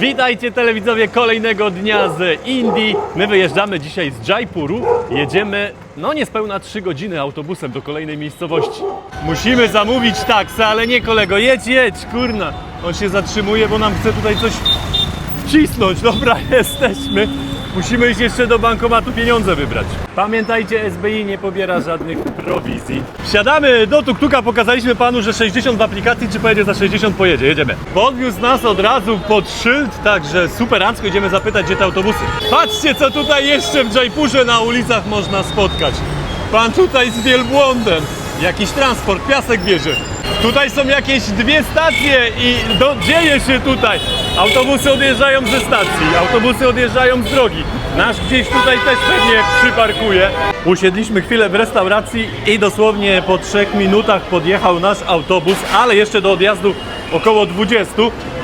Witajcie telewidzowie kolejnego dnia z Indii. My wyjeżdżamy dzisiaj z Jaipuru. Jedziemy no niespełna 3 godziny autobusem do kolejnej miejscowości. Musimy zamówić taksę, ale nie kolego, jedź, kurna. On się zatrzymuje, bo nam chce tutaj coś wcisnąć. Dobra, jesteśmy. Musimy iść jeszcze do bankomatu pieniądze wybrać. Pamiętajcie, SBI nie pobiera żadnych prowizji. Wsiadamy do tuk-tuka, pokazaliśmy panu, że 60 w aplikacji, czy pojedzie za 60, pojedzie, jedziemy. Podwiózł nas od razu pod szyld, także superancko, idziemy zapytać, gdzie te autobusy. Patrzcie, co tutaj jeszcze w Jaipurze na ulicach można spotkać. Pan tutaj z wielbłądem. Jakiś transport, piasek bierze. Tutaj są jakieś 2 stacje i dzieje się tutaj. Autobusy odjeżdżają ze stacji, autobusy odjeżdżają z drogi. Nasz gdzieś tutaj też pewnie przyparkuje. Usiedliśmy chwilę w restauracji i dosłownie po 3 minutach podjechał nasz autobus, ale jeszcze do odjazdu około 20,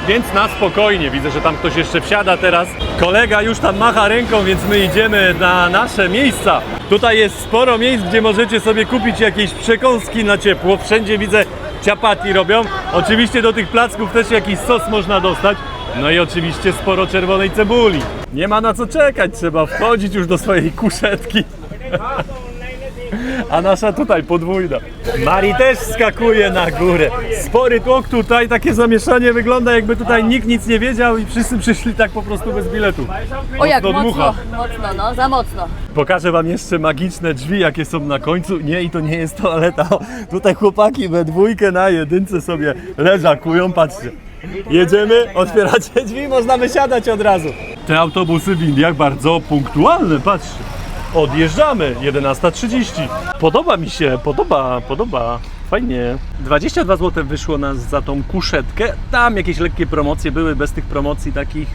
więc na spokojnie. Widzę, że tam ktoś jeszcze wsiada teraz. Kolega już tam macha ręką, więc my idziemy na nasze miejsca. Tutaj jest sporo miejsc, gdzie możecie sobie kupić jakieś przekąski na ciepło. Wszędzie widzę ciapati robią. Oczywiście do tych placków też jakiś sos można dostać. No i oczywiście sporo czerwonej cebuli. Nie ma na co czekać, trzeba wchodzić już do swojej kuszetki. A nasza tutaj podwójna. Mari też skakuje na górę. Spory tłok tutaj, takie zamieszanie, wygląda jakby tutaj nikt nic nie wiedział i wszyscy przyszli tak po prostu bez biletu. O jak dmucha. mocno, no za mocno. Pokażę wam jeszcze magiczne drzwi, jakie są na końcu. Nie, i to nie jest toaleta. O, tutaj chłopaki we dwójkę na jedynce sobie leżakują, patrzcie. Jedziemy, otwieracie drzwi, można wysiadać od razu. Te autobusy w Indiach bardzo punktualne, patrzcie. Odjeżdżamy, 11:30. Podoba mi się, podoba. Fajnie. 22 zł wyszło nas za tą kuszetkę. Tam jakieś lekkie promocje były, bez tych promocji takich.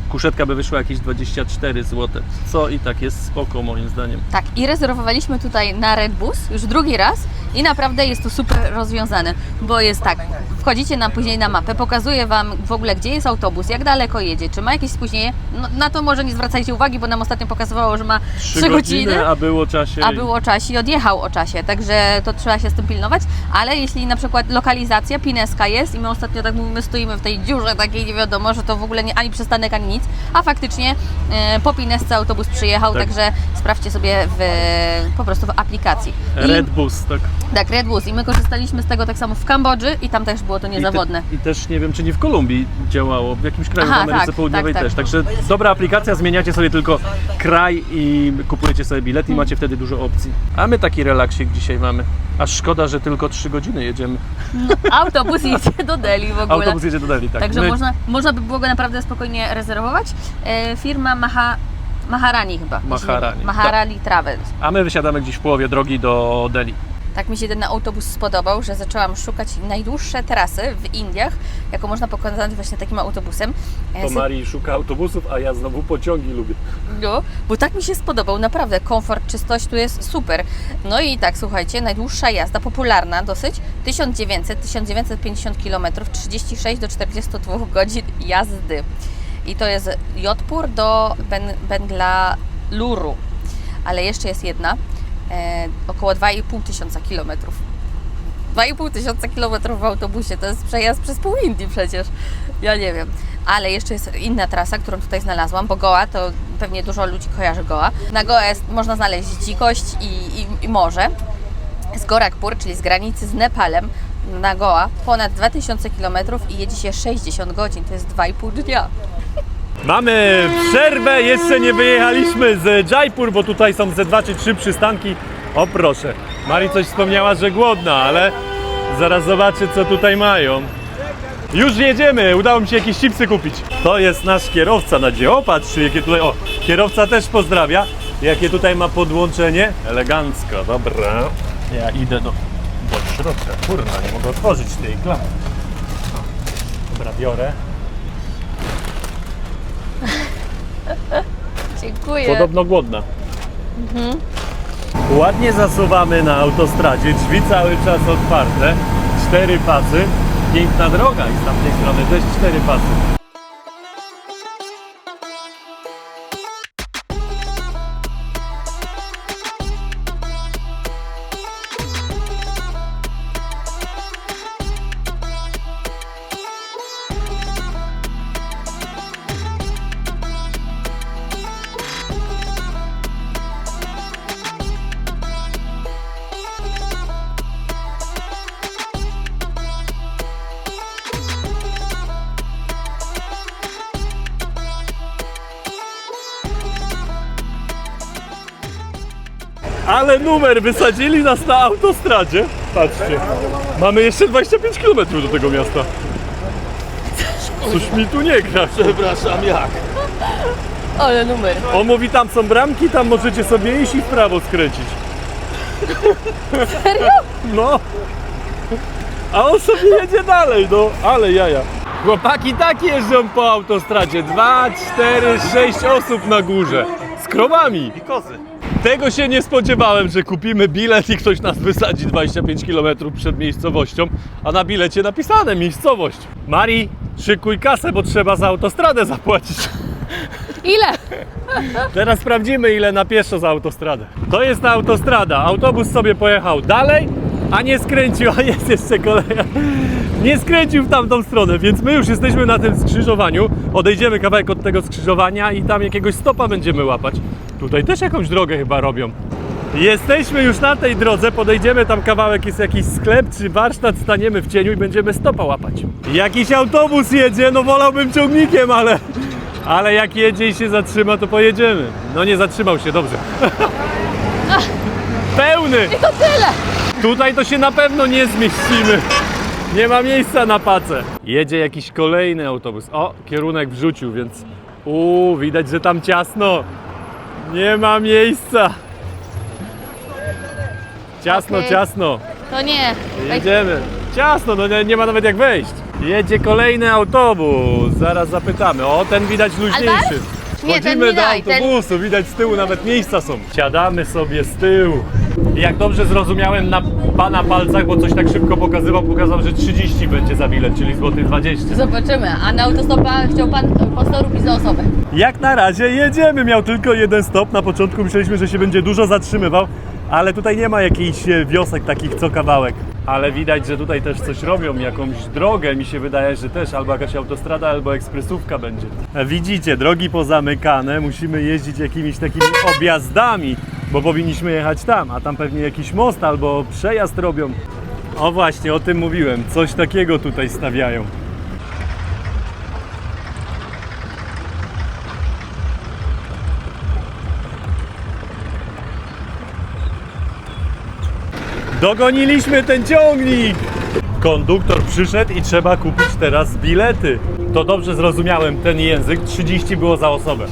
Kuszetka by wyszła jakieś 24 zł, co i tak jest spoko moim zdaniem. Tak, i rezerwowaliśmy tutaj na Redbus już drugi raz i naprawdę jest to super rozwiązane, bo jest tak, wchodzicie później na mapę, pokazuje Wam w ogóle, gdzie jest autobus, jak daleko jedzie, czy ma jakieś spóźnienie. No, na to może nie zwracajcie uwagi, bo nam ostatnio pokazywało, że ma 3 godziny, a było o czasie. I odjechał o czasie, także to trzeba się z tym pilnować, ale jeśli na przykład lokalizacja Pineska jest i my ostatnio tak mówimy, stoimy w tej dziurze takiej, nie wiadomo, że to w ogóle nie ani przystanek, ani nic, a faktycznie po Pinesce autobus przyjechał, tak. Także sprawdźcie sobie po prostu w aplikacji. Redbus, tak. Tak, Redbus. I my korzystaliśmy z tego tak samo w Kambodży i tam też było to niezawodne. I też nie wiem, czy nie w Kolumbii działało, w jakimś kraju w Ameryce tak, Południowej tak. też. Także dobra aplikacja, zmieniacie sobie tylko kraj i kupujecie sobie bilet i macie wtedy dużo opcji. A my taki relaksik dzisiaj mamy. Aż szkoda, że tylko 3 godziny jedziemy. No, autobus jedzie do Delhi w ogóle. Autobus jedzie do Delhi, tak. Także można by było go naprawdę spokojnie rezerwować. Firma Maharani chyba. Maharani Travels. A my wysiadamy gdzieś w połowie drogi do Delhi. Tak mi się ten autobus spodobał, że zaczęłam szukać najdłuższe trasy w Indiach, jaką można pokonać właśnie takim autobusem. To Marii szuka autobusów, a ja znowu pociągi lubię. No, bo tak mi się spodobał, naprawdę, komfort, czystość tu jest super. No i tak, słuchajcie, najdłuższa jazda, popularna dosyć, 1950 km, 36 do 42 godzin jazdy. I to jest Jodhpur do Bengaluru, ale jeszcze jest jedna, około 2500 km. 2500 km w autobusie, to jest przejazd przez pół Indii przecież, ja nie wiem. Ale jeszcze jest inna trasa, którą tutaj znalazłam, bo Goa, to pewnie dużo ludzi kojarzy Goa. Na Goa można znaleźć dzikość i morze. Z Gorakhpur, czyli z granicy z Nepalem, na Goa ponad 2000 km i jedzie się 60 godzin, to jest 2,5 dnia. Mamy przerwę, jeszcze nie wyjechaliśmy z Jaipur, bo tutaj są ze 2 czy 3 przystanki. O proszę, Mari coś wspomniała, że głodna, ale zaraz zobaczy, co tutaj mają. Już jedziemy, udało mi się jakieś chipsy kupić. To jest nasz kierowca na dzieło, patrz, jakie tutaj, o, kierowca też pozdrawia. Jakie tutaj ma podłączenie? Elegancko, dobra. Ja idę do środka, kurna, nie mogę otworzyć tej klamy. Dobra, biorę. Dziękuję. Podobno głodna. Ładnie zasuwamy na autostradzie, drzwi cały czas otwarte, 4 pasy, piękna droga i z tamtej strony też 4 pasy. Ale numer, wysadzili nas na autostradzie. Patrzcie, mamy jeszcze 25 km do tego miasta. Coś mi tu nie gra. Przepraszam, jak? Ale numer. On mówi, tam są bramki, tam możecie sobie iść i w prawo skręcić. Serio? No. A on sobie jedzie dalej, no. Ale jaja. Chłopaki tak jeżdżą po autostradzie. 2, 4, 6 osób na górze. Z krowami. I kozy. Tego się nie spodziewałem, że kupimy bilet i ktoś nas wysadzi 25 km przed miejscowością, a na bilecie napisane miejscowość. Mari, szykuj kasę, bo trzeba za autostradę zapłacić. Ile? Teraz sprawdzimy, ile na pieszo za autostradę. To jest ta autostrada. Autobus sobie pojechał dalej, a nie skręcił, a jest jeszcze koleja. Nie skręcił w tamtą stronę, więc my już jesteśmy na tym skrzyżowaniu. Odejdziemy kawałek od tego skrzyżowania i tam jakiegoś stopa będziemy łapać. Tutaj też jakąś drogę chyba robią. Jesteśmy już na tej drodze, podejdziemy tam kawałek, jest jakiś sklep czy warsztat, staniemy w cieniu i będziemy stopa łapać. Jakiś autobus jedzie, no wolałbym ciągnikiem, ale jak jedzie i się zatrzyma, to pojedziemy. No nie zatrzymał się, dobrze. Pełny! I to tyle! Tutaj to się na pewno nie zmieścimy. Nie ma miejsca na pacę. Jedzie jakiś kolejny autobus. O, kierunek wrzucił, więc... widać, że tam ciasno. Nie ma miejsca. Ciasno, Okej. ciasno. To nie. Jedziemy. Ciasno, no nie ma nawet jak wejść. Jedzie kolejny autobus. Zaraz zapytamy. O, ten widać luźniejszy. Nie, ten Chodzimy do widać, ten- autobusu, widać z tyłu nawet miejsca są. Siadamy sobie z tyłu. I jak dobrze zrozumiałem na pana palcach, bo coś tak szybko pokazał, że 30 będzie za bilet, czyli złotych 20. Zobaczymy. A na autostopa chciał pan po 100 rubli za osobę. Jak na razie jedziemy, miał tylko jeden stop. Na początku myśleliśmy, że się będzie dużo zatrzymywał, ale tutaj nie ma jakichś wiosek takich co kawałek. Ale widać, że tutaj też coś robią, jakąś drogę, mi się wydaje, że też albo jakaś autostrada, albo ekspresówka będzie. Widzicie, drogi pozamykane, musimy jeździć jakimiś takimi objazdami, bo powinniśmy jechać tam, a tam pewnie jakiś most albo przejazd robią. O właśnie, o tym mówiłem, coś takiego tutaj stawiają. Dogoniliśmy ten ciągnik! Konduktor przyszedł i trzeba kupić teraz bilety. To dobrze zrozumiałem ten język, 30 było za osobę.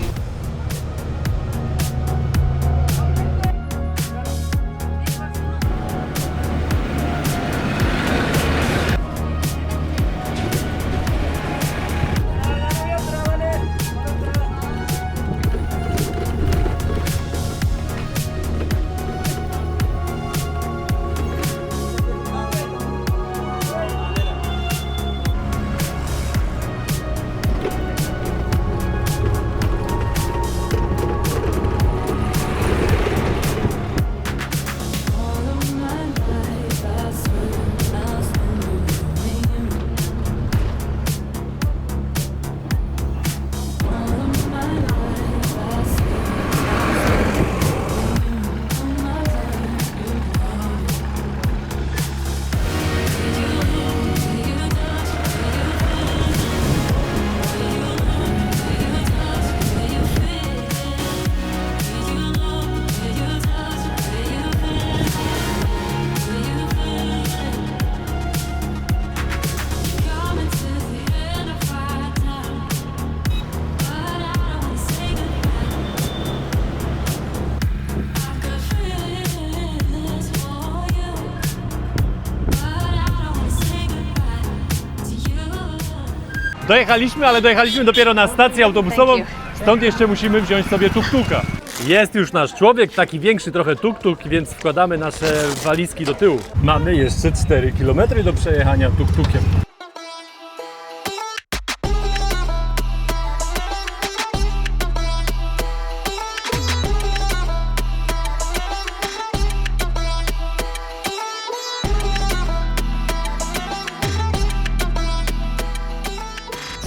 Dojechaliśmy, ale dojechaliśmy dopiero na stację autobusową, Thank stąd jeszcze musimy wziąć sobie tuk-tuka. Jest już nasz człowiek, taki większy trochę tuk-tuk, więc wkładamy nasze walizki do tyłu. Mamy jeszcze 4 km do przejechania tuk-tukiem.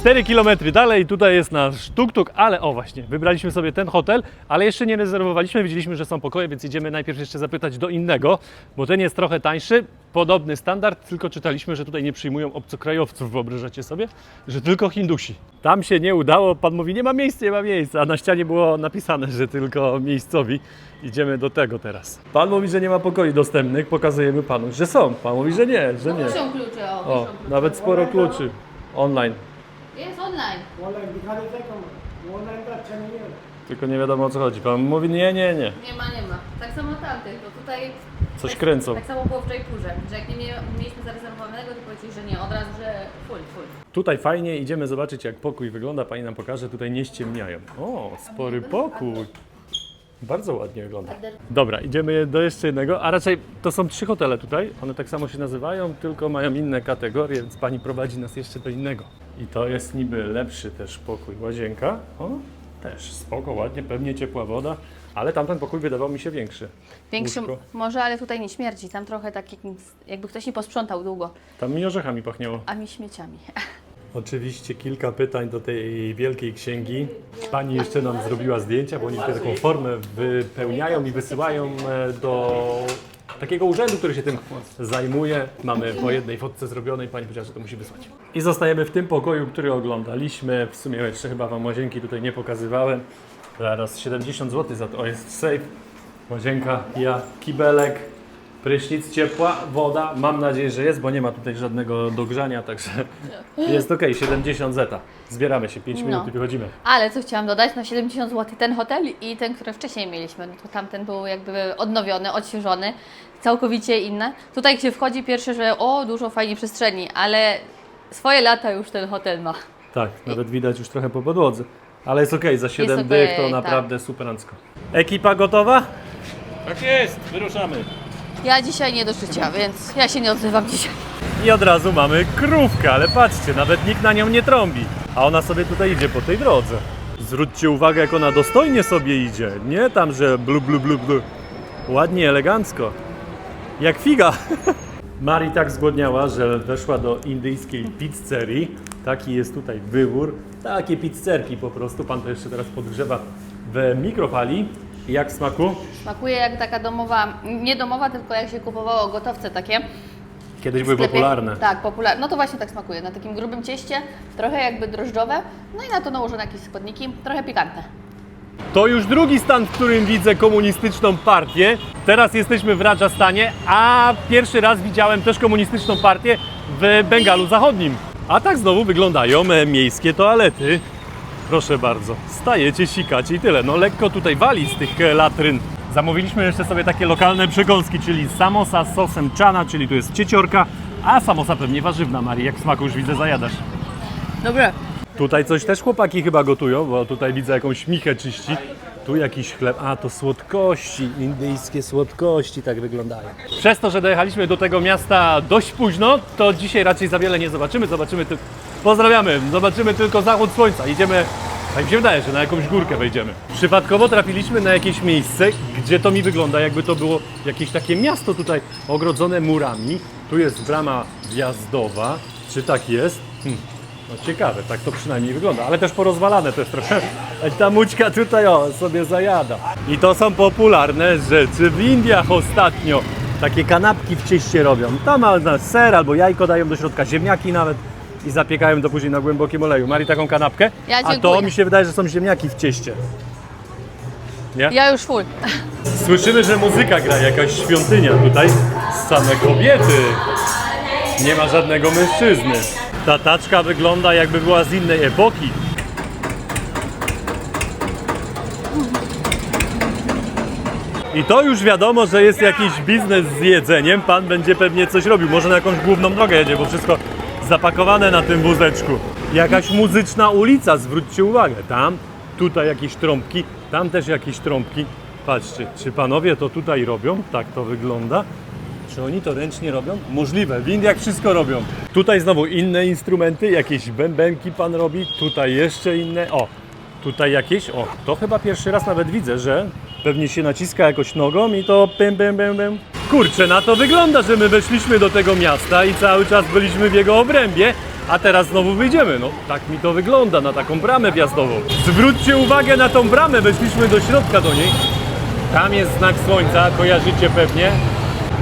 Cztery kilometry dalej, tutaj jest nasz tuk-tuk, ale o właśnie, wybraliśmy sobie ten hotel, ale jeszcze nie rezerwowaliśmy, widzieliśmy, że są pokoje, więc idziemy najpierw jeszcze zapytać do innego, bo ten jest trochę tańszy, podobny standard, tylko czytaliśmy, że tutaj nie przyjmują obcokrajowców, wyobrażacie sobie? Że tylko Hindusi. Tam się nie udało, pan mówi, nie ma miejsca, a na ścianie było napisane, że tylko miejscowi. Idziemy do tego teraz. Pan mówi, że nie ma pokoi dostępnych, pokazujemy panu, że są. Pan mówi, że nie, że nie. Piszą klucze, O, nawet sporo kluczy. Online. Jest online. Online दिखा देते हैं कम ऑनलाइन का अच्छा नहीं है Tylko nie wiadomo o co chodzi. Pan mówi, nie. Nie ma. Tak samo tamtych, bo tutaj... Coś tak, kręcą. Tak samo było w Jaipurze, że jak nie mieliśmy zarezerwowanego, to powiedzieli, że nie, od razu, że full. Tutaj fajnie, idziemy zobaczyć jak pokój wygląda. Pani nam pokaże, tutaj nie ściemniają. O, spory pokój. Bardzo ładnie wygląda. Dobra, idziemy do jeszcze jednego, a raczej to są 3 hotele tutaj. One tak samo się nazywają, tylko mają inne kategorie, więc pani prowadzi nas jeszcze do innego. I to jest niby lepszy też pokój. Łazienka, o, też spoko, ładnie, pewnie ciepła woda, ale tamten pokój wydawał mi się większy. Większy Łóżko. może, ale tutaj nie śmierdzi. Tam trochę tak jakby ktoś nie posprzątał długo, Tam mi orzechami pachniało. a mi śmieciami. Oczywiście kilka pytań do tej wielkiej księgi. Pani jeszcze nam zrobiła zdjęcia, bo oni tutaj taką formę wypełniają i wysyłają do takiego urzędu, który się tym zajmuje. Mamy po jednej fotce zrobionej, pani powiedziała, że to musi wysłać. I zostajemy w tym pokoju, który oglądaliśmy. W sumie jeszcze chyba wam łazienki tutaj nie pokazywałem. Zaraz 70 zł za to. O, jest safe. Łazienka, kibelek. Prysznic, ciepła woda, mam nadzieję, że jest, bo nie ma tutaj żadnego dogrzania, także jest ok, 70 zeta. Zbieramy się, 5 minut i wychodzimy. Ale co chciałam dodać, na 70 zł ten hotel i ten, który wcześniej mieliśmy, no to tamten był jakby odnowiony, odświeżony, całkowicie inny. Tutaj jak się wchodzi pierwsze, że dużo fajnie przestrzeni, ale swoje lata już ten hotel ma. Tak, nawet widać już trochę po podłodze, ale jest ok, za 7 Jest dych to okej, naprawdę superancko. Ekipa gotowa? Tak jest, wyruszamy. Ja dzisiaj nie do życia, więc ja się nie odzywam dzisiaj. I od razu mamy krówkę, ale patrzcie, nawet nikt na nią nie trąbi, a ona sobie tutaj idzie po tej drodze. Zwróćcie uwagę, jak ona dostojnie sobie idzie, nie tam, że blu. Ładnie, elegancko. Jak figa. Mari tak zgłodniała, że weszła do indyjskiej pizzerii. Taki jest tutaj wybór. Takie pizzerki po prostu. Pan to jeszcze teraz podgrzewa w mikrofali. I jak w smaku? Smakuje jak taka domowa, nie domowa, tylko jak się kupowało gotowce takie. Kiedyś w były sklepie. popularne. Tak, popularne. No to właśnie tak smakuje. Na takim grubym cieście, trochę jakby drożdżowe, no i na to nałożone jakieś składniki, trochę pikantne. To już drugi stan, w którym widzę komunistyczną partię. Teraz jesteśmy w Rajasthanie, a pierwszy raz widziałem też komunistyczną partię w Bengalu Zachodnim. A tak znowu wyglądają miejskie toalety. Proszę bardzo, stajecie, sikacie i tyle. No lekko tutaj wali z tych latryn. Zamówiliśmy jeszcze sobie takie lokalne przekąski, czyli samosa z sosem czana, czyli tu jest cieciorka, a samosa pewnie warzywna, Marii, jak w smaku już widzę zajadasz. Dobre. Tutaj coś też chłopaki chyba gotują, bo tutaj widzę jakąś michę czyści. Tu jakiś chleb, a to słodkości, indyjskie słodkości tak wyglądają. Przez to, że dojechaliśmy do tego miasta dość późno, to dzisiaj raczej za wiele nie zobaczymy. Pozdrawiamy, zobaczymy tylko zachód słońca. Idziemy, tak mi się wydaje, że na jakąś górkę wejdziemy. Przypadkowo trafiliśmy na jakieś miejsce, gdzie to mi wygląda, jakby to było jakieś takie miasto tutaj ogrodzone murami. Tu jest brama wjazdowa. Czy tak jest? No ciekawe, tak to przynajmniej wygląda, ale też porozwalane to jest trochę. Ta mućka tutaj sobie zajada. I to są popularne rzeczy w Indiach ostatnio. Takie kanapki w cieście robią. Tam na ser albo jajko dają do środka, ziemniaki nawet i zapiekają to później na głębokim oleju. Mari taką kanapkę? Ja A to dziękuję. mi się wydaje, że są ziemniaki w cieście. Nie? Ja już full. Słyszymy, że muzyka gra, jakaś świątynia tutaj. Same kobiety. Nie ma żadnego mężczyzny. Ta taczka wygląda, jakby była z innej epoki. I to już wiadomo, że jest jakiś biznes z jedzeniem. Pan będzie pewnie coś robił. Może na jakąś główną drogę jedzie, bo wszystko zapakowane na tym wózeczku. Jakaś muzyczna ulica, zwróćcie uwagę. Tam, tutaj jakieś trąbki, tam też jakieś trąbki. Patrzcie, czy panowie to tutaj robią? Tak to wygląda. Czy oni to ręcznie robią? Możliwe, w Indiach wszystko robią. Tutaj znowu inne instrumenty, jakieś bębenki pan robi, tutaj jeszcze inne. O, tutaj jakieś, to chyba pierwszy raz nawet widzę, że pewnie się naciska jakoś nogą i to pym. Kurczę, na to wygląda, że my weszliśmy do tego miasta i cały czas byliśmy w jego obrębie, a teraz znowu wyjdziemy. No, tak mi to wygląda, na taką bramę wjazdową. Zwróćcie uwagę na tą bramę, weszliśmy do środka do niej. Tam jest znak słońca, kojarzycie pewnie.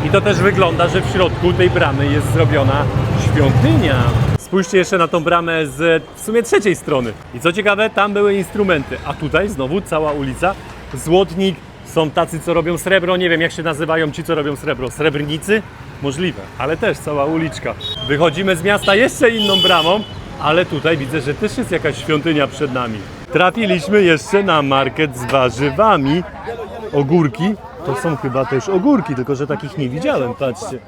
I to też wygląda, że w środku tej bramy jest zrobiona świątynia. spójrzcie jeszcze na tą bramę z w sumie trzeciej strony. I co ciekawe, tam były instrumenty, a tutaj znowu cała ulica, złotnik, są tacy, co robią srebro, nie wiem jak się nazywają ci, co robią srebro, srebrnicy? Możliwe, ale też cała uliczka. Wychodzimy z miasta jeszcze inną bramą, ale tutaj widzę, że też jest jakaś świątynia przed nami. Trafiliśmy jeszcze na market z warzywami. Ogórki, to są chyba też ogórki, tylko że takich nie widziałem, patrzcie.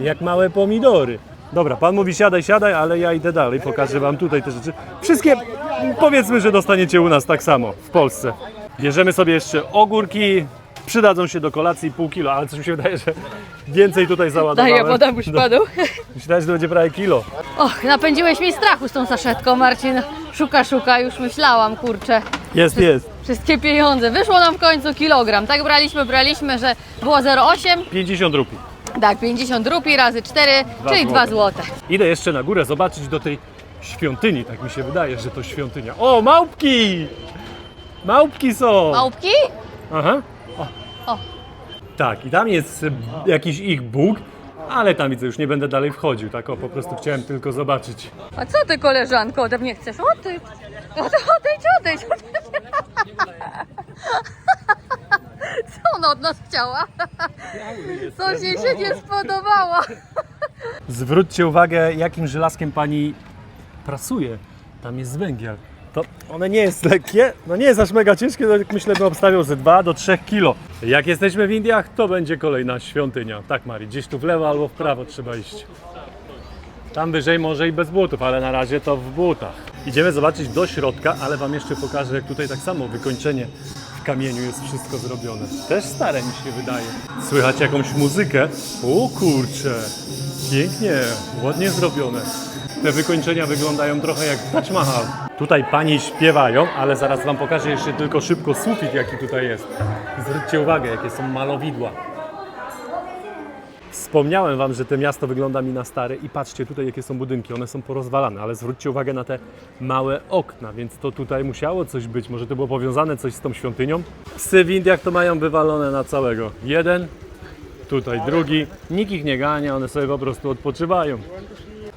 Jak małe pomidory. Dobra, pan mówi siadaj, siadaj, ale ja idę dalej, pokażę wam tutaj te rzeczy. Wszystkie powiedzmy, że dostaniecie u nas tak samo, w Polsce. Bierzemy sobie jeszcze ogórki, przydadzą się do kolacji pół kilo, ale coś mi się wydaje, że więcej tutaj załadowałem. Daję, podam już panu. Myślałem, że to będzie prawie kilo. Och, napędziłeś mi strachu z tą saszetką, Marcin. Szuka, już myślałam, kurczę. Jest. Wszystkie pieniądze. Wyszło nam w końcu kilogram. Tak braliśmy, że było 0,8. 50 rupii. Tak, 50 rupii razy 4, czyli 2 złote. Idę jeszcze na górę zobaczyć do tej świątyni, tak mi się wydaje, że to świątynia. O, małpki! Małpki są! Małpki? Aha. O. Tak, i tam jest jakiś ich Bóg, ale tam widzę, już nie będę dalej wchodził, tak o, po prostu chciałem tylko zobaczyć. A co ty, koleżanko, ode mnie chcesz? Odejdź! Odejdź! Co ona od nas chciała? Coś jej się nie spodobało. Zwróćcie uwagę, jakim żelazkiem pani prasuje. Tam jest węgiel. To one nie jest lekkie, no nie jest aż mega ciężkie, to jak myślę, bym obstawiał ze 2 do 3 kilo. Jak jesteśmy w Indiach, to będzie kolejna świątynia. Tak, Mari, gdzieś tu w lewo albo w prawo trzeba iść. Tam wyżej może i bez butów, ale na razie to w butach. Idziemy zobaczyć do środka, ale wam jeszcze pokażę, jak tutaj tak samo wykończenie w kamieniu jest wszystko zrobione. Też stare mi się wydaje. Słychać jakąś muzykę? O kurcze, pięknie, ładnie zrobione. Te wykończenia wyglądają trochę jak Taj Mahal. Tutaj pani śpiewają, ale zaraz wam pokażę jeszcze tylko szybko sufit, jaki tutaj jest. Zwróćcie uwagę, jakie są malowidła. Wspomniałem wam, że to miasto wygląda mi na stare i patrzcie tutaj, jakie są budynki. One są porozwalane, ale zwróćcie uwagę na te małe okna, więc to tutaj musiało coś być. Może to było powiązane coś z tą świątynią? Psy w Indiach to mają wywalone na całego. Jeden, tutaj drugi. Nikt ich nie gania, one sobie po prostu odpoczywają.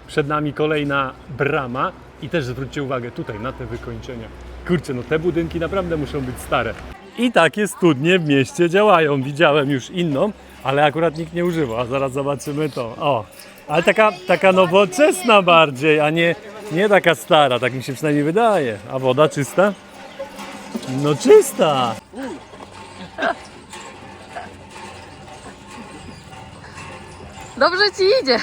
Przed nami kolejna brama i też zwróćcie uwagę tutaj na te wykończenia. Kurczę, no te budynki naprawdę muszą być stare. I takie studnie w mieście działają. Widziałem już inną, ale akurat nikt nie używa. Zaraz zobaczymy to. O, ale taka nowoczesna bardziej, a nie taka stara, tak mi się przynajmniej wydaje. A woda czysta? No czysta! Dobrze ci idzie.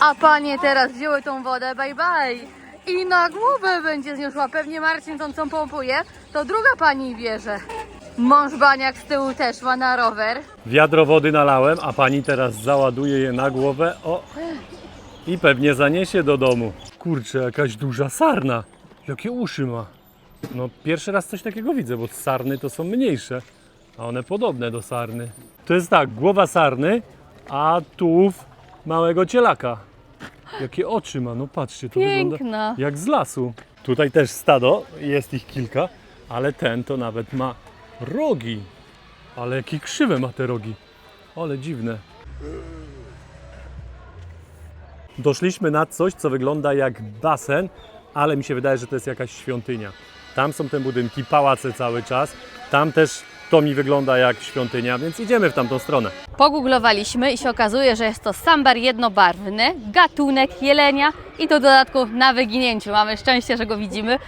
A panie teraz wzięły tą wodę, bye bye. I na głowę będzie zniosła. Pewnie Marcin tą, co pompuje, to druga pani bierze. Mąż baniak z tyłu też ma na rower. Wiadro wody nalałem, a pani teraz załaduje je na głowę. O! I pewnie zaniesie do domu. Kurczę, jakaś duża sarna. Jakie uszy ma. No pierwszy raz coś takiego widzę, bo sarny to są mniejsze, a one podobne do sarny. To jest tak, głowa sarny, a tułów małego cielaka. Jakie oczy ma, no patrzcie, to Piękna. wygląda jak z lasu. Tutaj też stado, jest ich kilka, ale ten to nawet ma rogi. Ale jakie krzywe ma te rogi. Ale dziwne. Doszliśmy na coś, co wygląda jak basen, ale mi się wydaje, że to jest jakaś świątynia. Tam są te budynki, pałace cały czas. Tam też to mi wygląda jak świątynia, więc idziemy w tamtą stronę. Pogooglowaliśmy i się okazuje, że jest to sambar jednobarwny, gatunek jelenia i to w dodatku na wyginięciu. Mamy szczęście, że go widzimy.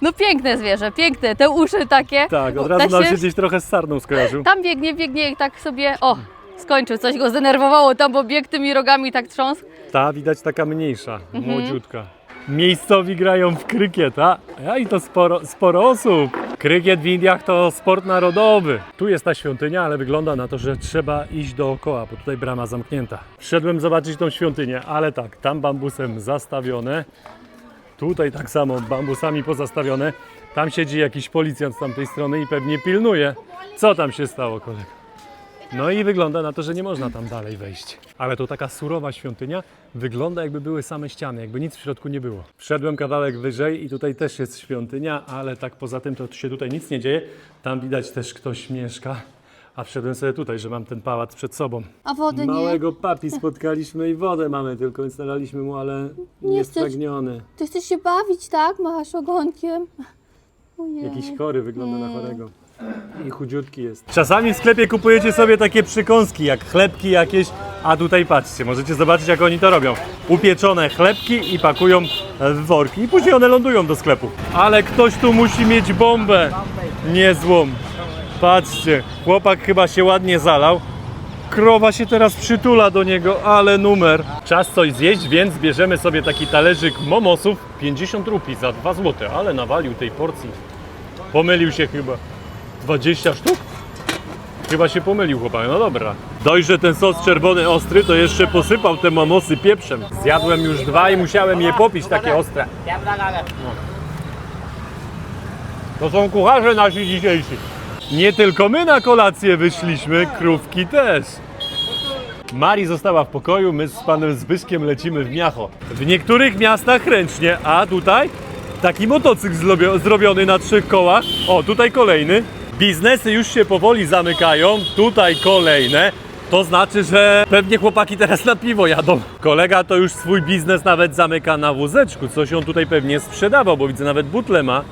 No piękne zwierzę, piękne, te uszy takie. Tak, od razu nam się gdzieś trochę z sarną skojarzył. Tam biegnie i tak sobie, o, skończył, coś go zdenerwowało tam, bo biegł tymi rogami tak trząsł. Ta widać taka mniejsza, młodziutka. Miejscowi grają w krykieta, a i to sporo osób. Krykiet w Indiach to sport narodowy. Tu jest ta świątynia, ale wygląda na to, że trzeba iść dookoła, bo tutaj brama zamknięta. Wszedłem zobaczyć tą świątynię, ale tak, tam bambusem zastawione. Tutaj tak samo bambusami pozastawione. Tam siedzi jakiś policjant z tamtej strony i pewnie pilnuje, co tam się stało, kolego. No i wygląda na to, że nie można tam dalej wejść. Ale to taka surowa świątynia, wygląda jakby były same ściany, jakby nic w środku nie było. Wszedłem kawałek wyżej i tutaj też jest świątynia, ale tak poza tym to się tutaj nic nie dzieje. Tam widać też ktoś mieszka, A wszedłem sobie tutaj, że mam ten pałac przed sobą. A wody Małego papi spotkaliśmy i wodę mamy, tylko instalowaliśmy mu, ale Nie chcesz? niespragniony. Ty chcesz się bawić, tak? Machasz ogonkiem. Ojej. Jakiś chory wygląda na chorego. I chudziutki jest. Czasami w sklepie kupujecie sobie takie przykąski, jak chlebki jakieś, a tutaj patrzcie, możecie zobaczyć jak oni to robią. Upieczone chlebki i pakują w worki i później one lądują do sklepu. Ale ktoś tu musi mieć bombę niezłą. Patrzcie, chłopak chyba się ładnie zalał. Krowa się teraz przytula do niego, ale numer. Czas coś zjeść, więc bierzemy sobie taki talerzyk momosów. 50 rupii za 2 zł, ale nawalił tej porcji. Pomylił się chyba. 20 sztuk? Chyba się pomylił chłopak, no dobra. Dość, że ten sos czerwony ostry, to jeszcze posypał te momosy pieprzem. Zjadłem już 2 i musiałem je popić, takie ostre. No. To są kucharze nasi dzisiejsi. Nie tylko my na kolację wyszliśmy, krówki też. Mari została w pokoju, my z panem Zbyszkiem lecimy w Miacho. W niektórych miastach ręcznie, a tutaj taki motocykl zrobiony na 3 kołach. O, tutaj kolejny. Biznesy już się powoli zamykają, tutaj kolejne. To znaczy, że pewnie chłopaki teraz na piwo jadą. Kolega to już swój biznes nawet zamyka na wózeczku. Coś on tutaj pewnie sprzedawał, bo widzę nawet butle ma.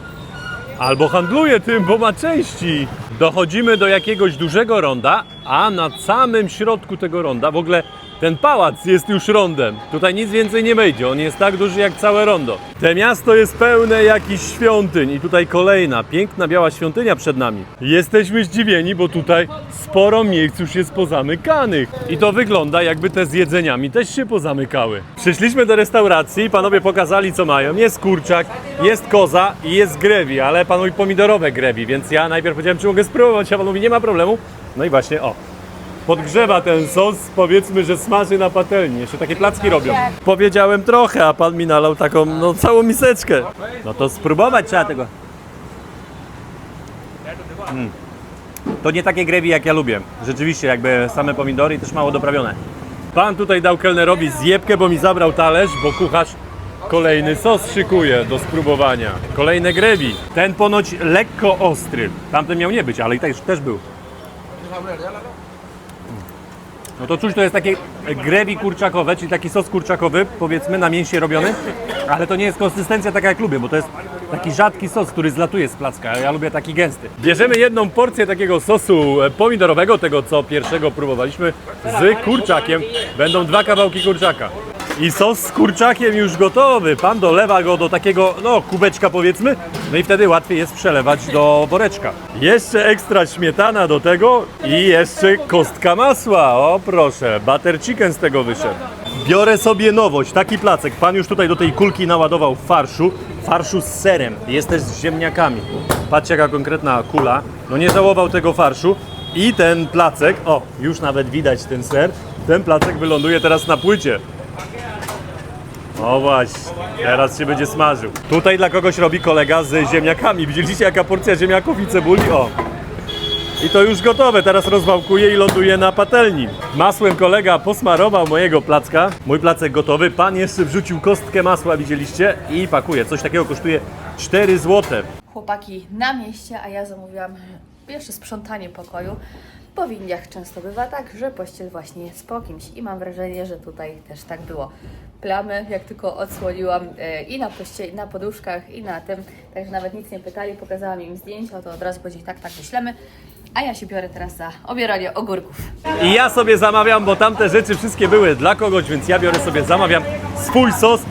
Albo handluje tym, bo ma części. Dochodzimy do jakiegoś dużego ronda, a na samym środku tego ronda, w ogóle ten pałac jest już rondem. Tutaj nic więcej nie wejdzie, on jest tak duży jak całe rondo. Te miasto jest pełne jakichś świątyń i tutaj kolejna, piękna biała świątynia przed nami. Jesteśmy zdziwieni, bo tutaj sporo miejsc już jest pozamykanych. I to wygląda, jakby te z jedzeniami też się pozamykały. Przyszliśmy do restauracji i panowie pokazali, co mają. Jest kurczak, jest koza i jest grewi, ale pan mówi pomidorowe grewi, więc ja najpierw powiedziałem, czy mogę spróbować, a pan mówi, nie ma problemu. No i właśnie, o. Podgrzewa ten sos, powiedzmy, że smaży na patelni. Jeszcze takie placki robią. Powiedziałem trochę, a pan mi nalał taką, no całą miseczkę. No to spróbować trzeba tego. To nie takie grewi jak ja lubię. Rzeczywiście, jakby same pomidory i też mało doprawione. Pan tutaj dał kelnerowi zjebkę, bo mi zabrał talerz, bo kucharz kolejny sos szykuje do spróbowania. Kolejne grewi. Ten ponoć lekko ostry. Tamten miał nie być, ale i też był. No to czuć, to jest takie grewi kurczakowe, czyli taki sos kurczakowy, powiedzmy na mięsie robiony, ale to nie jest konsystencja taka jak lubię, bo to jest taki rzadki sos, który zlatuje z placka, ja lubię taki gęsty. Bierzemy jedną porcję takiego sosu pomidorowego, tego co pierwszego próbowaliśmy, z kurczakiem. Będą 2 kawałki kurczaka. I sos z kurczakiem już gotowy. Pan dolewa go do takiego, no, kubeczka powiedzmy, no i wtedy łatwiej jest przelewać do woreczka. Jeszcze ekstra śmietana do tego i jeszcze kostka masła. O proszę, butter chicken z tego wyszedł. Biorę sobie nowość, taki placek. Pan już tutaj do tej kulki naładował farszu z serem. Jest też z ziemniakami. Patrzcie jaka konkretna kula. No nie żałował tego farszu. I ten placek, o, już nawet widać ten ser. Ten placek wyląduje teraz na płycie. O właśnie, teraz się będzie smażył. Tutaj dla kogoś robi kolega z ziemniakami. Widzieliście jaka porcja ziemniaków i cebuli? O! I to już gotowe, teraz rozwałkuje i ląduje na patelni. Masłem kolega posmarował mojego placka. Mój placek gotowy. Pan jeszcze wrzucił kostkę masła, widzieliście? I pakuje. Coś takiego kosztuje 4 zł. Chłopaki na mieście, a ja zamówiłam pierwsze sprzątanie pokoju. Po w Indiach często bywa tak, że pościel właśnie jest po kimś i mam wrażenie, że tutaj też tak było. Plamy, jak tylko odsłoniłam i na pościeli, na poduszkach i na tym, także nawet nic nie pytali, pokazałam im zdjęcia, to od razu powiedzieli tak wyślemy, a ja się biorę teraz za obieranie ogórków. I ja sobie zamawiam, bo tamte rzeczy wszystkie były dla kogoś, więc ja biorę sobie, zamawiam swój sos.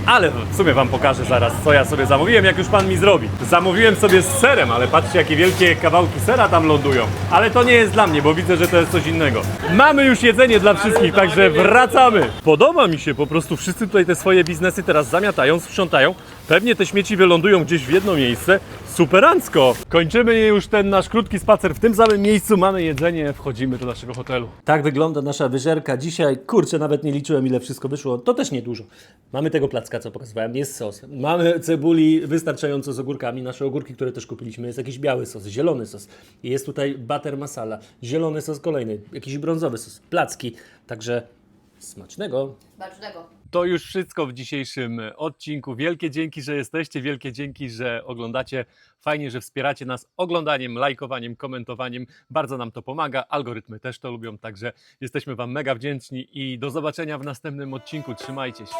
Ale w sumie wam pokażę zaraz, co ja sobie zamówiłem, jak już pan mi zrobi. Zamówiłem sobie z serem, ale patrzcie, jakie wielkie kawałki sera tam lądują. Ale to nie jest dla mnie, bo widzę, że to jest coś innego. Mamy już jedzenie dla wszystkich, także wracamy. Podoba mi się, po prostu wszyscy tutaj te swoje biznesy teraz zamiatają, sprzątają. Pewnie te śmieci wylądują gdzieś w jedno miejsce. Superancko! Kończymy już ten nasz krótki spacer w tym samym miejscu. Mamy jedzenie, wchodzimy do naszego hotelu. Tak wygląda nasza wyżerka dzisiaj. Kurczę, nawet nie liczyłem, ile wszystko wyszło. To też niedużo. Mamy tego placka, co pokazywałem, jest sos. Mamy cebuli wystarczająco z ogórkami. Nasze ogórki, które też kupiliśmy. Jest jakiś biały sos, zielony sos. Jest tutaj butter masala, zielony sos kolejny, jakiś brązowy sos, placki. Także Smacznego! Smacznego. To już wszystko w dzisiejszym odcinku. Wielkie dzięki, że jesteście, wielkie dzięki, że oglądacie. Fajnie, że wspieracie nas oglądaniem, lajkowaniem, komentowaniem. Bardzo nam to pomaga, algorytmy też to lubią, także jesteśmy Wam mega wdzięczni i do zobaczenia w następnym odcinku. Trzymajcie się!